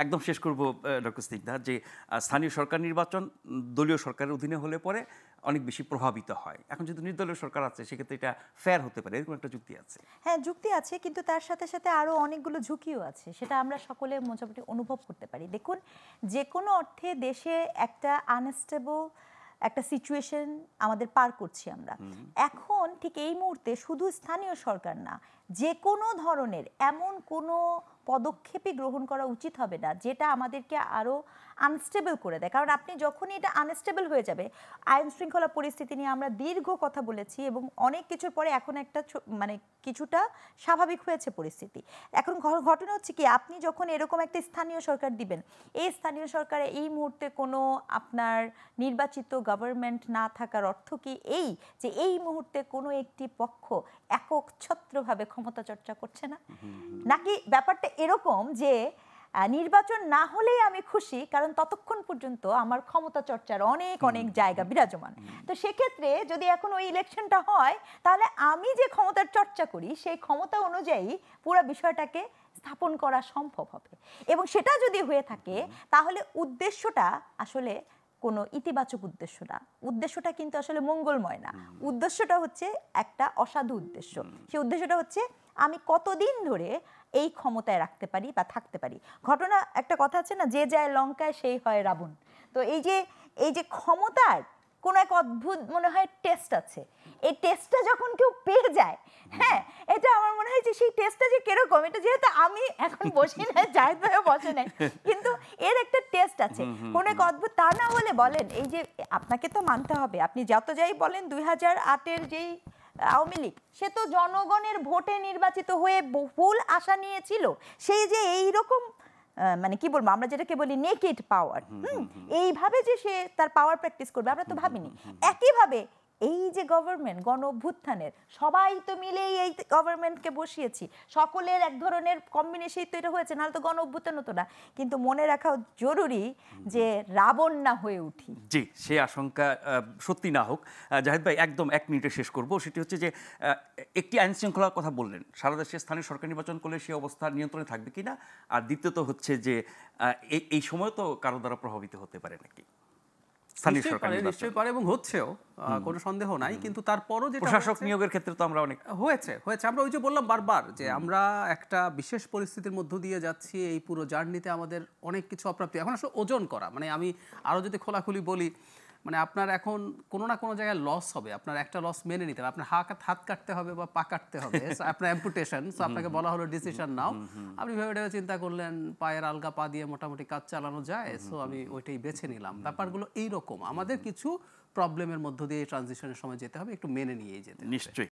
একদম শেষ করব ডক্টর স্নিগ্ধা, যে স্থানীয় সরকার নির্বাচন দলীয় সরকারের অধীনে হলে পরে অনেক বেশি প্রভাবিত হয়। এখন যেহেতু নির্দলীয় সরকার আছে, সেক্ষেত্রে এটা ফেয়ার হতে পারে, এরকম একটা যুক্তি আছে। হ্যাঁ, যুক্তি আছে, কিন্তু তার সাথে সাথে আরও অনেকগুলো ঝুঁকিও আছে, সেটা আমরা সকলে মোটামুটি অনুভব করতে পারি। দেখুন, যে কোনো অর্থে দেশে একটা আনস্টেবল একটা সিচুয়েশন আমাদের পার করছি আমরা এখন। ঠিক এই মুহূর্তে শুধু স্থানীয় সরকার না, যে কোনো ধরনের এমন কোনো পদক্ষেপই গ্রহণ করা উচিত হবে না যেটা আমাদেরকে আরও আনস্টেবল করে দেয়। কারণ আপনি যখনই এটা আনস্টেবল হয়ে যাবে, আইন শৃঙ্খলা পরিস্থিতি নিয়ে আমরা দীর্ঘ কথা বলেছি এবং অনেক কিছুর পরে এখন একটা মানে কিছুটা স্বাভাবিক হয়েছে পরিস্থিতি। এখন ঘটনা হচ্ছে কি, আপনি যখন এরকম একটা স্থানীয় সরকার দিবেন, এই স্থানীয় সরকারে এই মুহূর্তে কোনো আপনার নির্বাচিত গভর্নমেন্ট না থাকার অর্থ কি এই যে এই মুহূর্তে কোনো একটি পক্ষ একচ্ছত্রভাবে ক্ষমতা চর্চা করছে না? নাকি ব্যাপারটা এরকম যে নির্বাচন না হলেই আমি খুশি, কারণ ততক্ষণ পর্যন্ত আমার ক্ষমতা চর্চার অনেক অনেক জায়গা বিরাজমান। তো সেক্ষেত্রে যদি এখন ওই ইলেকশনটা হয়, তাহলে আমি যে ক্ষমতার চর্চা করি সেই ক্ষমতা অনুযায়ী পুরো বিষয়টাকে স্থাপন করা সম্ভব হবে। এবং সেটা যদি হয়ে থাকে, তাহলে উদ্দেশ্যটা আসলে কোনো ইতিবাচক উদ্দেশ্য না, উদ্দেশ্যটা কিন্তু আসলে মঙ্গলময় না। উদ্দেশ্যটা হচ্ছে একটা অসাধু উদ্দেশ্য। সেই উদ্দেশ্যটা হচ্ছে আমি কতদিন ধরে এই ক্ষমতায় রাখতে পারি বা থাকতে পারি। ঘটনা একটা কথা আছে না, যে যায় লঙ্কায় সেই হয় রাবণ। তো এই যে ক্ষমতার কোনো এক অদ্ভুত মনে হয় টেস্ট আছে, এই টেস্টটা যখন কেউ পেয়ে যায়, হ্যাঁ, এটা আমার মনে হয় যে সেই টেস্টটা যে কিরকম, এটা যেহেতু আমি এখন বসি না, জাহিদ ভাইও বসে নাই, কিন্তু এর একটা টেস্ট আছে কোনো এক অদ্ভুত। তা না হলে বলেন, এই যে আপনাকে তো মানতে হবে, আপনি যত যাই বলেন 2008-এর যেই আওয়ামী লীগ, সে তো জনগণের ভোটে নির্বাচিত হয়ে বহুল আশা নিয়েছিল, সেই যে এইরকম মানে কি বলবো, আমরা যেটাকে বলি নেকেড পাওয়ার, এইভাবে যে সে তার পাওয়ার প্র্যাকটিস করবে আমরা তো ভাবিনি। একইভাবে এই যে গভর্নমেন্ট, গণ অভ্যুত্থানের সবাই তো মিলেই এই গভর্নমেন্টকে বসিয়েছি, সকলের এক ধরনের কম্বিনেশনই তো এটা হয়েছে, নাহলে তো গণ অভ্যুত্থান হতো না। কিন্তু মনে রাখা জরুরি যে রাবণ না হয়ে উঠি। জি, সে আশঙ্কা সত্যি না হোক। জাহিদ ভাই, একদম 1 মিনিটে শেষ করব। সেটি হচ্ছে যে একটি আইন শৃঙ্খলার কথা বললেন, সারা দেশে স্থানীয় সরকার নির্বাচন করলে সে অবস্থা নিয়ন্ত্রণে থাকবে কিনা, আর দ্বিতীয়ত হচ্ছে যে এই সময় তো কারো দ্বারা প্রভাবিত হতে পারে নাকি নিশ্চয়ই পারে, এবং হচ্ছেও, কোনো সন্দেহ নাই। কিন্তু তারপরও যে প্রশাসক নিয়োগের ক্ষেত্রে তো আমরা অনেক হয়েছে আমরা ওই যে বললাম বারবার যে আমরা একটা বিশেষ পরিস্থিতির মধ্য দিয়ে যাচ্ছি। এই পুরো জার্নিতে আমাদের অনেক কিছু অপ্রাপ্তি। এখন আসলে ওজন করা, মানে আমি আরও যদি খোলাখুলি বলি, মানে আপনার এখন কোনো না কোনো জায়গায় লস হবে, আপনার একটা লস মেনে নিতে হবে, আপনার হাত কাটতে হবে বা পা কাটতে হবে, আপনার অ্যাম্পুটেশন। সো আপনাকে বলা হলো ডিসিশন নাও, আপনি ভেবে চিন্তা করলেন পায়ের আলগা পা দিয়ে মোটামুটি কাজ চালানো যায়, সো আমি ওইটাই বেছে নিলাম। ব্যাপারগুলো এইরকম, আমাদের কিছু প্রবলেমের মধ্য দিয়ে ট্রানজিশনের সময় যেতে হবে, একটু মেনে নিয়েই যেতে হবে। নিশ্চয়ই।